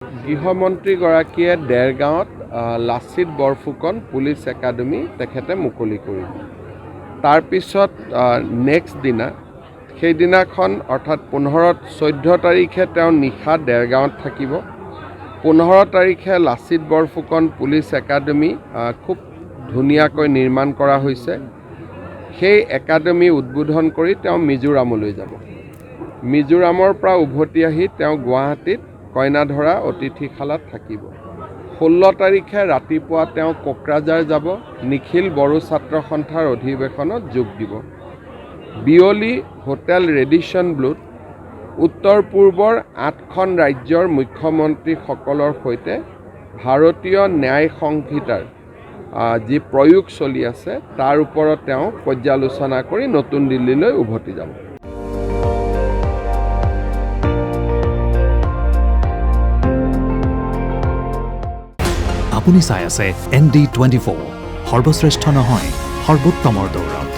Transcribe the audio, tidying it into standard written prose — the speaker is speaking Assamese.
গৃহমন্ত্ৰীগৰাকীয়ে দেৰগাঁৱত লাচিত বৰফুকন পুলিচ একাডেমি তেখেতে মুকলি কৰিব। তাৰপিছত নেক্সট দিনা সেইদিনাখন অৰ্থাৎ 14 তাৰিখে তেওঁ নিশা দেৰগাঁৱত থাকিব। 15 তাৰিখে লাচিত বৰফুকন পুলিচ একাডেমি খুব ধুনীয়াকৈ নিৰ্মাণ কৰা হৈছে। সেই একাডেমি উদ্বোধন কৰি তেওঁ মিজোৰামলৈ যাব। মিজোৰামৰ পৰা উভতি আহি তেওঁ গুৱাহাটীত কইনাধৰা অতিথিশালাত থাকিব। 16 তাৰিখে ৰাতিপুৱা তেওঁ কোকৰাঝাৰ যাব, নিখিল বড়ো ছাত্ৰ সন্থাৰ অধিৱেশনত যোগ দিব। বিয়লি হোটেল ৰেডিচন ব্লুত উত্তৰ পূৰ্বৰ 8খন ৰাজ্যৰ মুখ্যমন্ত্ৰীসকলৰ সৈতে ভাৰতীয় ন্যায় সংহিতাৰ যি প্ৰয়োগ চলি আছে তাৰ ওপৰত তেওঁ পৰ্যালোচনা কৰি নতুন দিল্লীলৈ উভতি যাব। আপুনি চাই আছে ND24, সৰ্বশ্ৰেষ্ঠ নহয় সৰ্বোত্তমৰ দৌৰ।